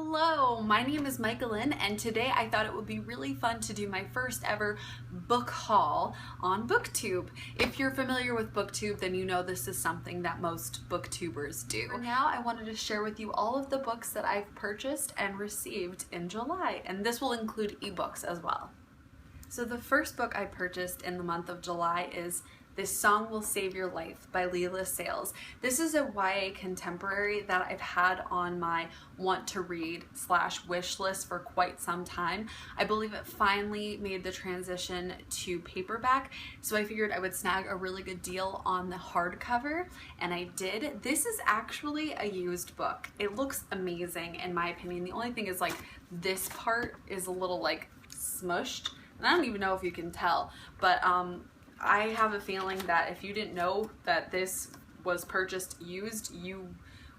Hello, my name is Michaelyn, and today I thought it would be really fun to do my first ever book haul on BookTube. If you're familiar with BookTube, then you know this is something that most booktubers do. For now, I wanted to share with you all of the books that I've purchased and received in July, and this will include ebooks as well. So the first book I purchased in the month of July is This Song Will Save Your Life by Leela Sales. This is a YA contemporary that I've had on my want to read / wish list for quite some time. I believe it finally made the transition to paperback, so I figured I would snag a really good deal on the hardcover, and I did. This is actually a used book. It looks amazing in my opinion. The only thing is like this part is a little like smushed, and I don't even know if you can tell, but I have a feeling that if you didn't know that this was purchased used, you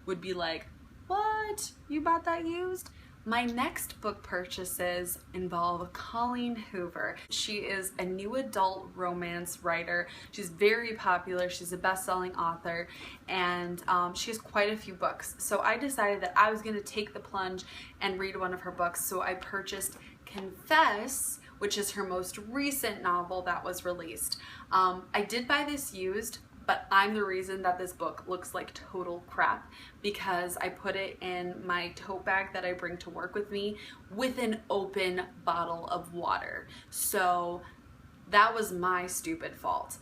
would be like, what? You bought that used? My next book purchases involve Colleen Hoover. She is a new adult romance writer. She's very popular. She's a best-selling author, and she has quite a few books. So I decided that I was going to take the plunge and read one of her books. So I purchased Confess, which is her most recent novel that was released. I did buy this used, but I'm the reason that this book looks like total crap because I put it in my tote bag that I bring to work with me with an open bottle of water. So that was my stupid fault.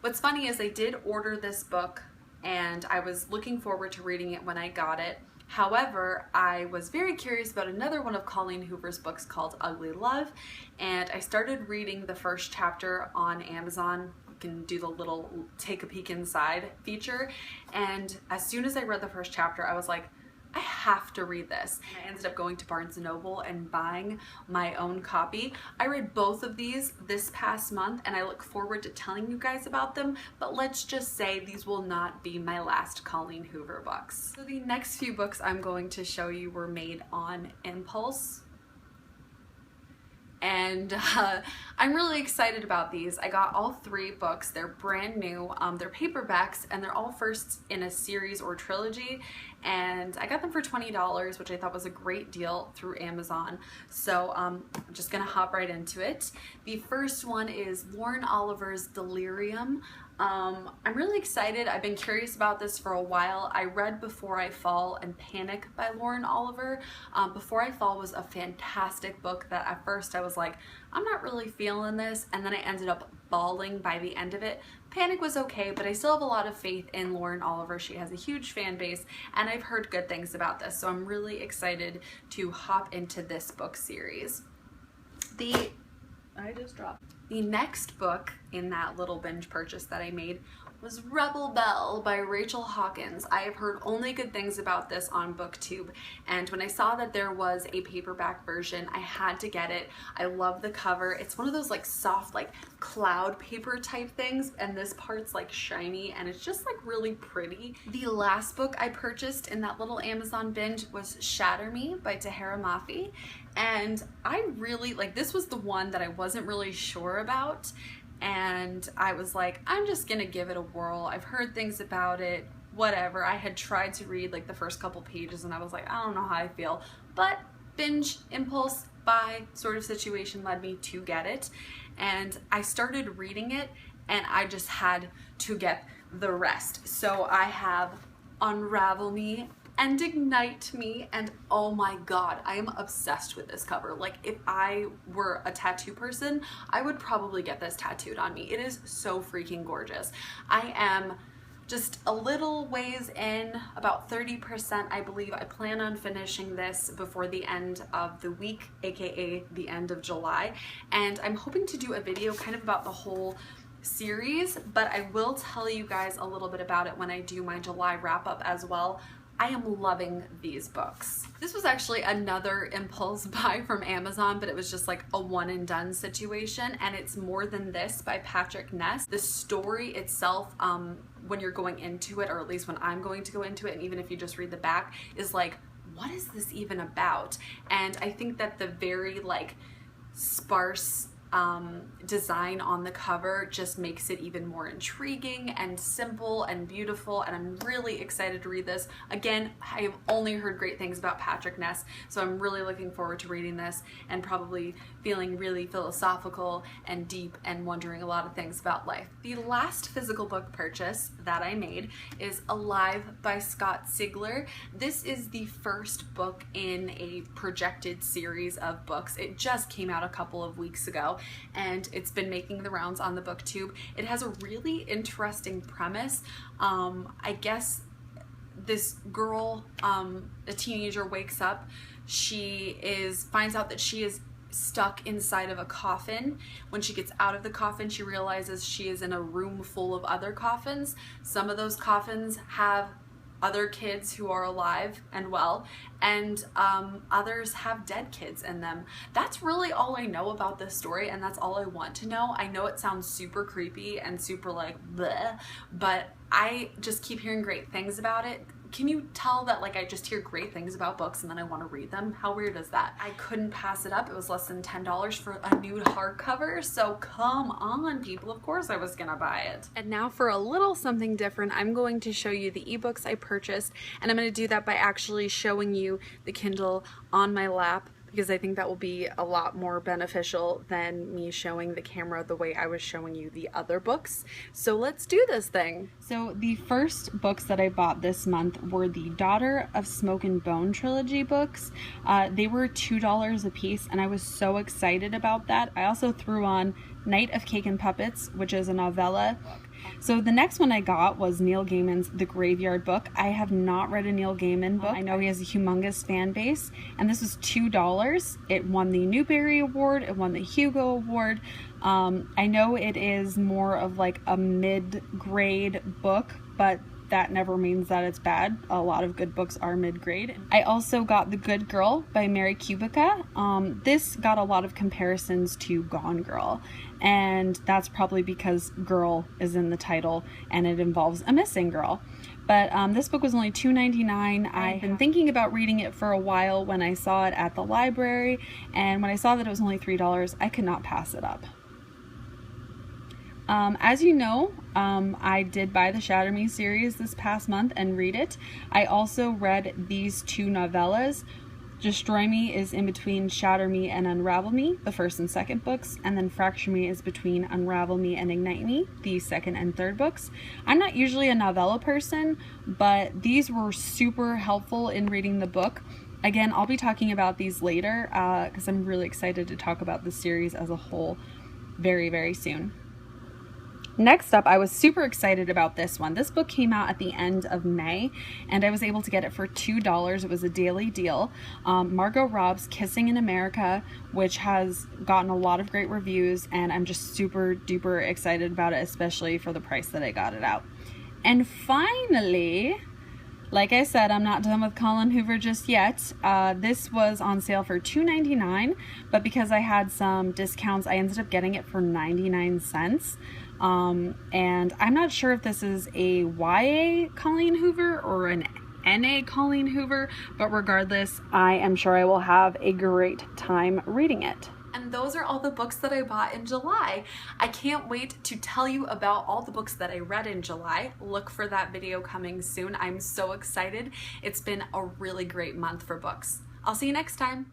What's funny is I did order this book and I was looking forward to reading it when I got it. However, I was very curious about another one of Colleen Hoover's books called Ugly Love, and I started reading the first chapter on Amazon. You can do the little take a peek inside feature, and as soon as I read the first chapter, I was like, I have to read this. And I ended up going to Barnes & Noble and buying my own copy. I read both of these this past month and I look forward to telling you guys about them, but let's just say these will not be my last Colleen Hoover books. So the next few books I'm going to show you were made on impulse. And I'm really excited about these. I got all three books. They're brand new. They're paperbacks, and they're all first in a series or trilogy. And I got them for $20, which I thought was a great deal through Amazon. So I'm just gonna hop right into it. The first one is Lauren Oliver's Delirium. I'm really excited. I've been curious about this for a while. I read Before I Fall and Panic by Lauren Oliver. Before I Fall was a fantastic book that at first I was like, I'm not really feeling this, and then I ended up bawling by the end of it. Panic was okay, but I still have a lot of faith in Lauren Oliver. She has a huge fan base, and I've heard good things about this, so I'm really excited to hop into this book series. The next book in that little binge purchase that I made was Rebel Belle by Rachel Hawkins. I have heard only good things about this on BookTube, and when I saw that there was a paperback version, I had to get it. I love the cover. It's one of those like soft like cloud paper type things, and this part's like shiny and it's just like really pretty. The last book I purchased in that little Amazon binge was Shatter Me by Tahara Mafi, and I really like this was the one that I wasn't really sure about, and I was like, I'm just gonna give it a whirl. I've heard things about it, whatever. I had tried to read like the first couple pages and I was like, I don't know how I feel, but binge, impulse, buy sort of situation led me to get it, and I started reading it and I just had to get the rest. So I have Unravel Me and Ignite Me, and oh my god, I am obsessed with this cover. Like if I were a tattoo person, I would probably get this tattooed on me. It is so freaking gorgeous. I am just a little ways in, about 30% I believe. I plan on finishing this before the end of the week, aka the end of July, and I'm hoping to do a video kind of about the whole series, but I will tell you guys a little bit about it when I do my July wrap-up as well. I am loving these books. This was actually another impulse buy from Amazon, but it was just like a one and done situation, and it's More Than This by Patrick Ness. The story itself, when you're going into it, or at least when I'm going to go into it, and even if you just read the back, is like, what is this even about? And I think that the very like sparse design on the cover just makes it even more intriguing and simple and beautiful, and I'm really excited to read this. Again, I have only heard great things about Patrick Ness, so I'm really looking forward to reading this and probably feeling really philosophical and deep and wondering a lot of things about life. The last physical book purchase that I made is Alive by Scott Sigler. This is the first book in a projected series of books. It just came out a couple of weeks ago, and it's been making the rounds on the booktube. It has a really interesting premise. I guess this girl, a teenager, wakes up. She finds out that she is stuck inside of a coffin. When she gets out of the coffin, she realizes she is in a room full of other coffins. Some of those coffins have other kids who are alive and well, and others have dead kids in them. That's really all I know about this story, and that's all I want to know. I know it sounds super creepy and super like bleh, but I just keep hearing great things about it. Can you tell that like I just hear great things about books and then I want to read them? How weird is that? I couldn't pass it up. It was less than $10 for a new hardcover, so come on people, of course I was gonna buy it. And now for a little something different, I'm going to show you the ebooks I purchased, and I'm going to do that by actually showing you the Kindle on my lap, because I think that will be a lot more beneficial than me showing the camera the way I was showing you the other books. So let's do this thing. So the first books that I bought this month were the Daughter of Smoke and Bone trilogy books. They were $2 a piece, and I was so excited about that. I also threw on Night of Cake and Puppets, which is a novella. So the next one I got was Neil Gaiman's The Graveyard Book. I have not read a Neil Gaiman book. I know he has a humongous fan base, and this was $2. It won the Newbery Award, it won the Hugo Award. I know it is more of like a mid-grade book, but that never means that it's bad. A lot of good books are mid-grade. I also got The Good Girl by Mary Kubica. This got a lot of comparisons to Gone Girl, and that's probably because girl is in the title and it involves a missing girl. But this book was only $2.99. I've been thinking about reading it for a while when I saw it at the library, and when I saw that it was only $3, I could not pass it up. As you know, I did buy the Shatter Me series this past month and read it. I also read these two novellas. Destroy Me is in between Shatter Me and Unravel Me, the first and second books, and then Fracture Me is between Unravel Me and Ignite Me, the second and third books. I'm not usually a novella person, but these were super helpful in reading the book. Again, I'll be talking about these later because I'm really excited to talk about the series as a whole very, very soon. Next up, I was super excited about this one. This book came out at the end of May, and I was able to get it for $2. It was a daily deal. Margot Robb's Kissing in America, which has gotten a lot of great reviews, and I'm just super duper excited about it, especially for the price that I got it out. And finally, like I said, I'm not done with Colleen Hoover just yet. This was on sale for $2.99, but because I had some discounts, I ended up getting it for 99 cents. And I'm not sure if this is a YA Colleen Hoover or an NA Colleen Hoover, but regardless, I am sure I will have a great time reading it. And those are all the books that I bought in July. I can't wait to tell you about all the books that I read in July. Look for that video coming soon. I'm so excited. It's been a really great month for books. I'll see you next time.